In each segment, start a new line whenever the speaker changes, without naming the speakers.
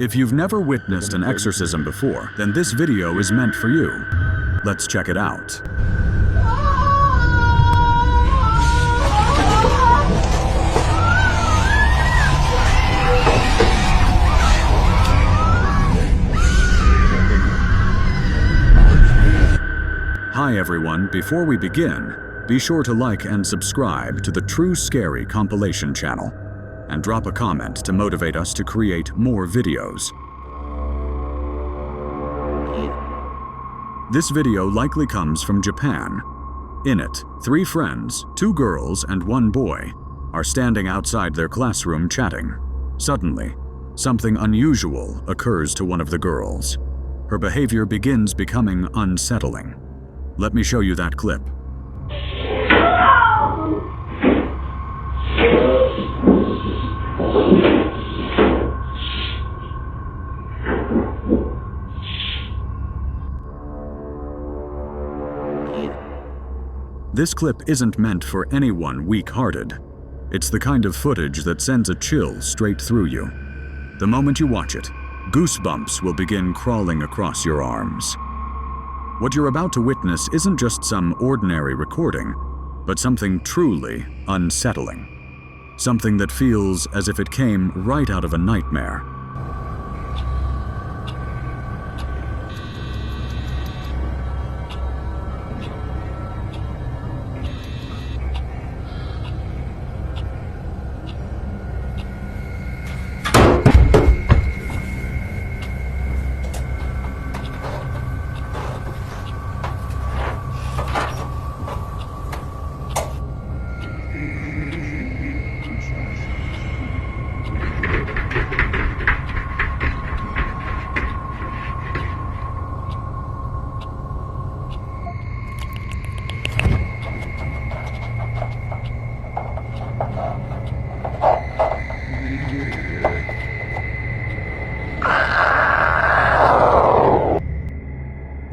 If you've never witnessed an exorcism before, then this video is meant for you. Let's check it out. Hi everyone, before we begin, be sure to like and subscribe to the True Scary Compilation channel, and drop a comment to motivate us to create more videos. This video likely comes from Japan. In it, 3 friends, 2 girls and 1 boy, are standing outside their classroom chatting. Suddenly, something unusual occurs to one of the girls. Her behavior begins becoming unsettling. Let me show you that clip. This clip isn't meant for anyone weak-hearted. It's the kind of footage that sends a chill straight through you. The moment you watch it, goosebumps will begin crawling across your arms. What you're about to witness isn't just some ordinary recording, but something truly unsettling. Something that feels as if it came right out of a nightmare.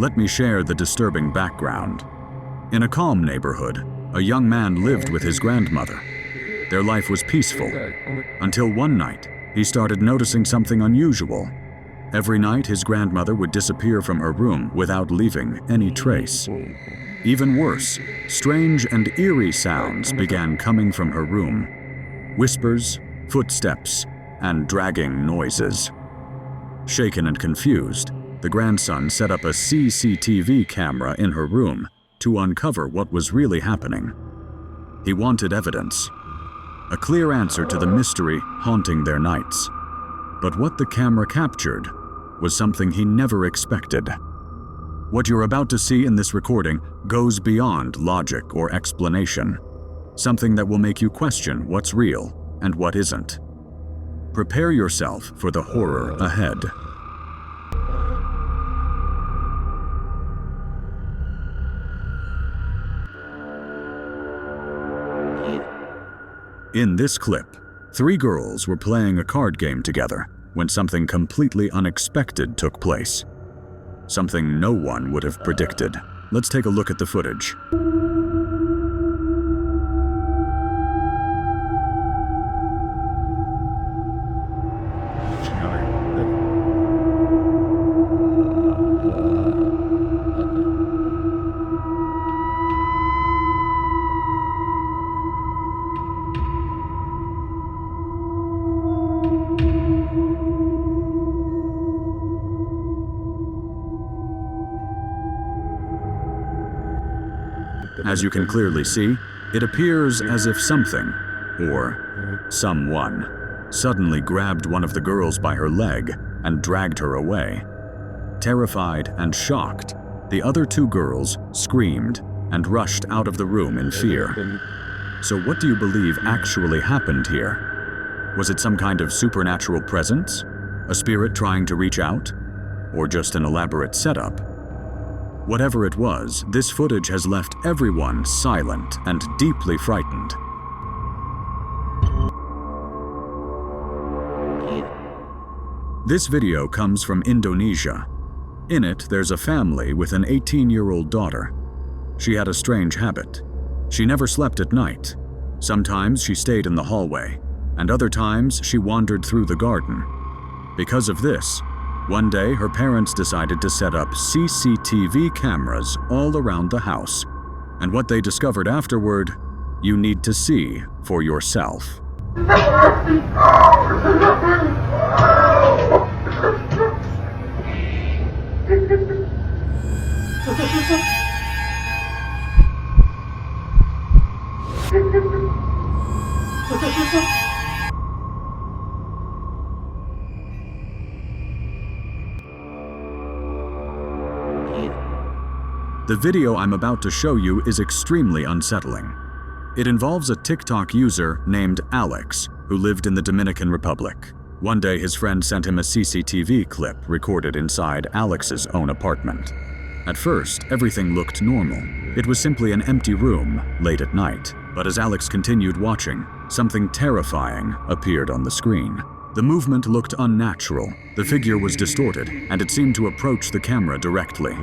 Let me share the disturbing background. In a calm neighborhood, a young man lived with his grandmother. Their life was peaceful, until one night, he started noticing something unusual. Every night, his grandmother would disappear from her room without leaving any trace. Even worse, strange and eerie sounds began coming from her room. Whispers, footsteps, and dragging noises. Shaken and confused, the grandson set up a CCTV camera in her room to uncover what was really happening. He wanted evidence, a clear answer to the mystery haunting their nights. But what the camera captured was something he never expected. What you're about to see in this recording goes beyond logic or explanation, something that will make you question what's real and what isn't. Prepare yourself for the horror ahead. In this clip, 3 girls were playing a card game together when something completely unexpected took place. Something no one would have predicted. Let's take a look at the footage. As you can clearly see, it appears as if something, or someone, suddenly grabbed one of the girls by her leg and dragged her away. Terrified and shocked, the other 2 girls screamed and rushed out of the room in fear. So what do you believe actually happened here? Was it some kind of supernatural presence? A spirit trying to reach out? Or just an elaborate setup? Whatever it was, this footage has left everyone silent and deeply frightened. This video comes from Indonesia. In it, there's a family with an 18-year-old daughter. She had a strange habit. She never slept at night. Sometimes she stayed in the hallway, and other times she wandered through the garden. Because of this, one day her parents decided to set up CCTV cameras all around the house. And what they discovered afterward, you need to see for yourself. The video I'm about to show you is extremely unsettling. It involves a TikTok user named Alex, who lived in the Dominican Republic. One day his friend sent him a CCTV clip recorded inside Alex's own apartment. At first, everything looked normal. It was simply an empty room late at night. But as Alex continued watching, something terrifying appeared on the screen. The movement looked unnatural, the figure was distorted, and it seemed to approach the camera directly.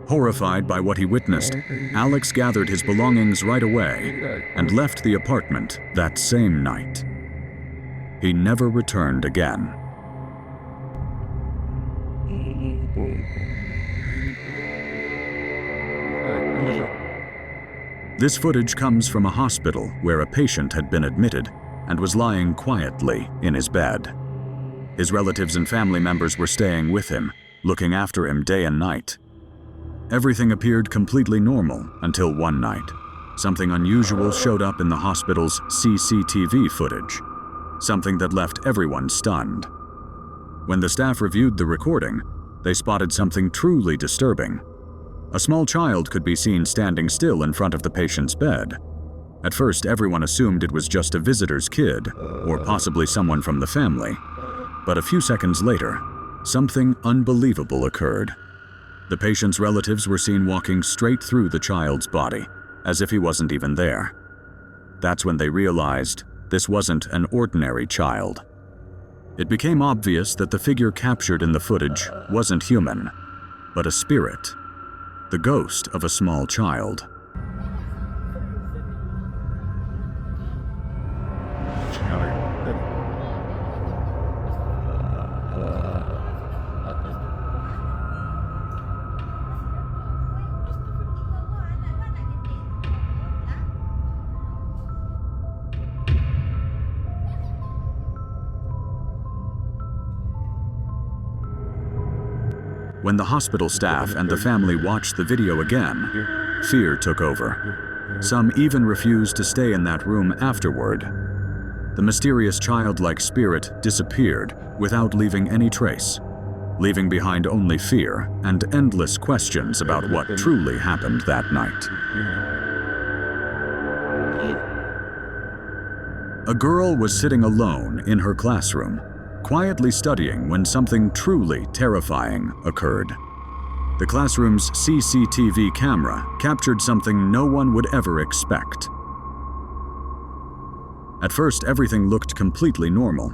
Horrified by what he witnessed, Alex gathered his belongings right away and left the apartment that same night. He never returned again. This footage comes from a hospital where a patient had been admitted and was lying quietly in his bed. His relatives and family members were staying with him, looking after him day and night. Everything appeared completely normal until one night. Something unusual showed up in the hospital's CCTV footage, something that left everyone stunned. When the staff reviewed the recording, they spotted something truly disturbing. A small child could be seen standing still in front of the patient's bed. At first, everyone assumed it was just a visitor's kid, or possibly someone from the family. But a few seconds later, something unbelievable occurred. The patient's relatives were seen walking straight through the child's body, as if he wasn't even there. That's when they realized this wasn't an ordinary child. It became obvious that the figure captured in the footage wasn't human, but a spirit, the ghost of a small child. When the hospital staff and the family watched the video again, fear took over. Some even refused to stay in that room afterward. The mysterious childlike spirit disappeared without leaving any trace, leaving behind only fear and endless questions about what truly happened that night. A girl was sitting alone in her classroom, quietly studying when something truly terrifying occurred. The classroom's CCTV camera captured something no one would ever expect. At first, everything looked completely normal.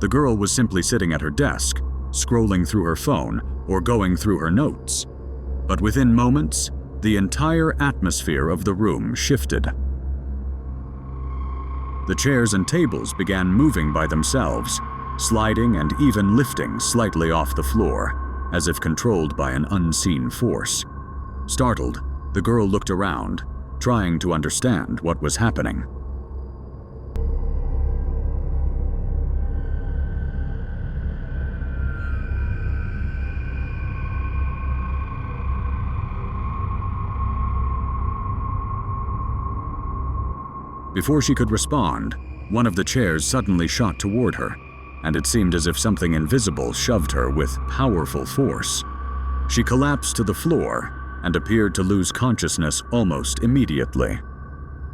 The girl was simply sitting at her desk, scrolling through her phone or going through her notes. But within moments, the entire atmosphere of the room shifted. The chairs and tables began moving by themselves, sliding and even lifting slightly off the floor, as if controlled by an unseen force. Startled, the girl looked around, trying to understand what was happening. Before she could respond, one of the chairs suddenly shot toward her, and it seemed as if something invisible shoved her with powerful force. She collapsed to the floor and appeared to lose consciousness almost immediately.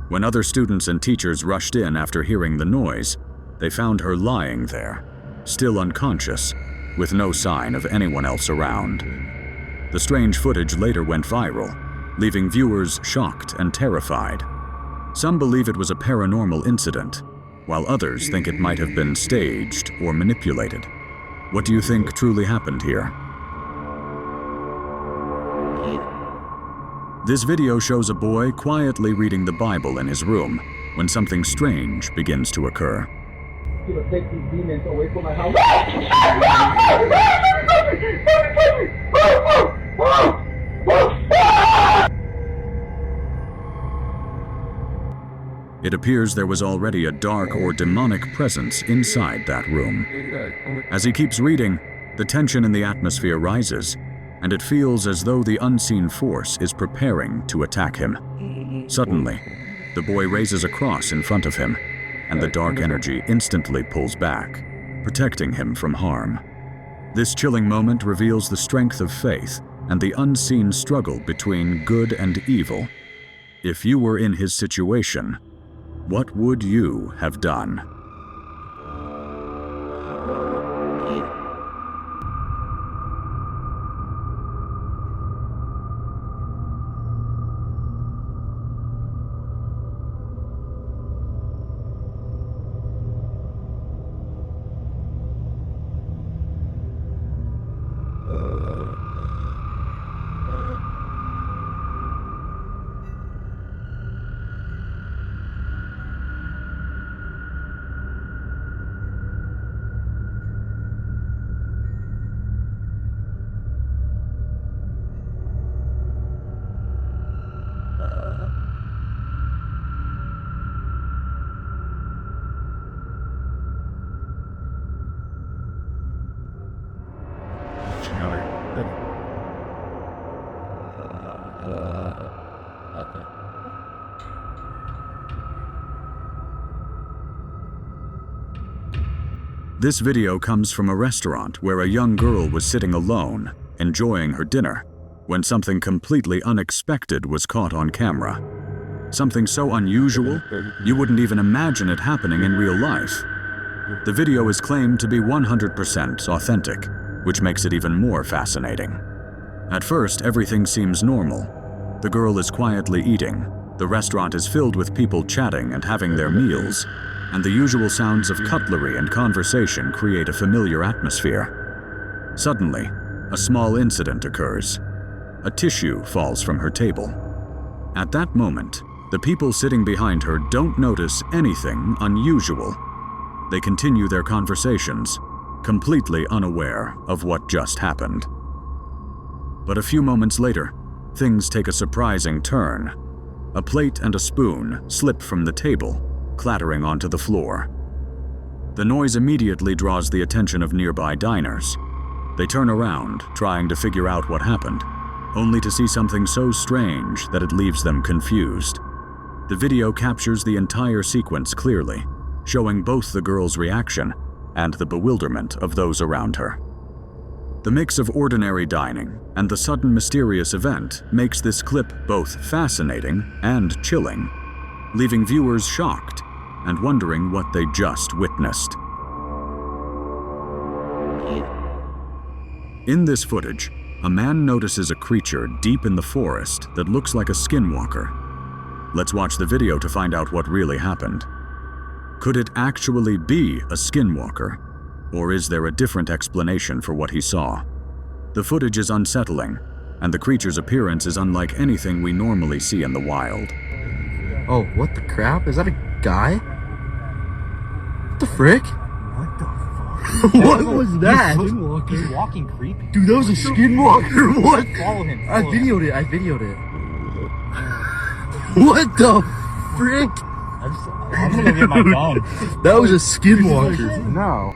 When other students and teachers rushed in after hearing the noise, they found her lying there, still unconscious, with no sign of anyone else around. The strange footage later went viral, leaving viewers shocked and terrified. Some believe it was a paranormal incident, while others think it might have been staged or manipulated. What do you think truly happened here? This video shows a boy quietly reading the Bible in his room when something strange begins to occur.
Take these demons away from my house.
It appears there was already a dark or demonic presence inside that room. As he keeps reading, the tension in the atmosphere rises, and it feels as though the unseen force is preparing to attack him. Suddenly, the boy raises a cross in front of him, and the dark energy instantly pulls back, protecting him from harm. This chilling moment reveals the strength of faith and the unseen struggle between good and evil. If you were in his situation, what would you have done? This video comes from a restaurant where a young girl was sitting alone, enjoying her dinner, when something completely unexpected was caught on camera. Something so unusual, you wouldn't even imagine it happening in real life. The video is claimed to be 100% authentic, which makes it even more fascinating. At first, everything seems normal. The girl is quietly eating, the restaurant is filled with people chatting and having their meals, and the usual sounds of cutlery and conversation create a familiar atmosphere. Suddenly, a small incident occurs. A tissue falls from her table. At that moment, the people sitting behind her don't notice anything unusual. They continue their conversations, completely unaware of what just happened. But a few moments later, things take a surprising turn. A plate and a spoon slip from the table, clattering onto the floor. The noise immediately draws the attention of nearby diners. They turn around, trying to figure out what happened, only to see something so strange that it leaves them confused. The video captures the entire sequence clearly, showing both the girl's reaction and the bewilderment of those around her. The mix of ordinary dining and the sudden mysterious event makes this clip both fascinating and chilling, leaving viewers shocked and wondering what they just witnessed. In this footage, a man notices a creature deep in the forest that looks like a skinwalker. Let's watch the video to find out what really happened. Could it actually be a skinwalker, or is there a different explanation for what he saw? The footage is unsettling, and the creature's appearance is unlike anything we normally see in the wild.
Oh, what the crap? Is that a guy? What the frick?
What the fuck?
What was that?
He's walking creepy.
Dude, that was a skinwalker. What?
Follow him.
I videoed it. What the frick?
I'm gonna go get my phone.
That was a skinwalker.
No.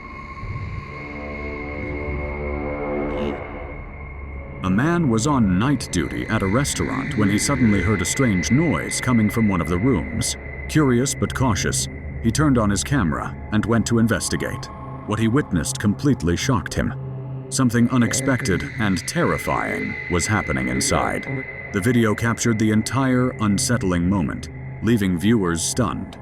A man was on night duty at a restaurant when he suddenly heard a strange noise coming from one of the rooms. Curious but cautious, he turned on his camera and went to investigate. What he witnessed completely shocked him. Something unexpected and terrifying was happening inside. The video captured the entire unsettling moment, leaving viewers stunned.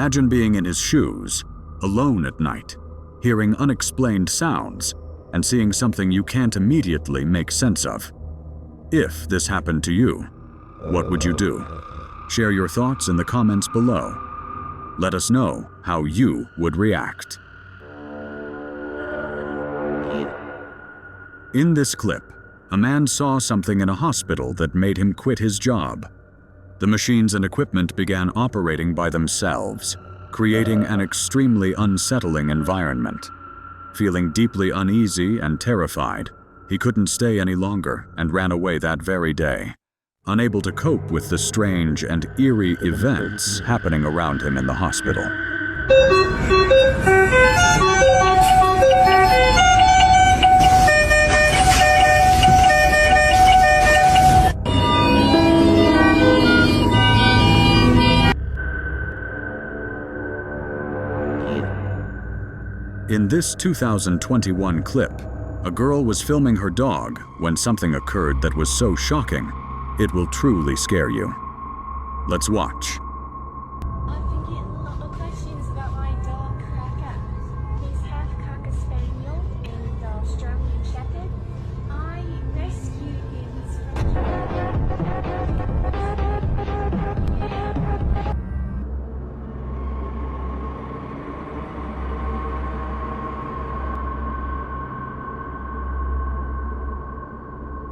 Imagine being in his shoes, alone at night, hearing unexplained sounds, and seeing something you can't immediately make sense of. If this happened to you, what would you do? Share your thoughts in the comments below. Let us know how you would react. In this clip, a man saw something in a hospital that made him quit his job. The machines and equipment began operating by themselves, creating an extremely unsettling environment. Feeling deeply uneasy and terrified, he couldn't stay any longer and ran away that very day, unable to cope with the strange and eerie events happening around him in the hospital. In this 2021 clip, a girl was filming her dog when something occurred that was so shocking, it will truly scare you. Let's watch.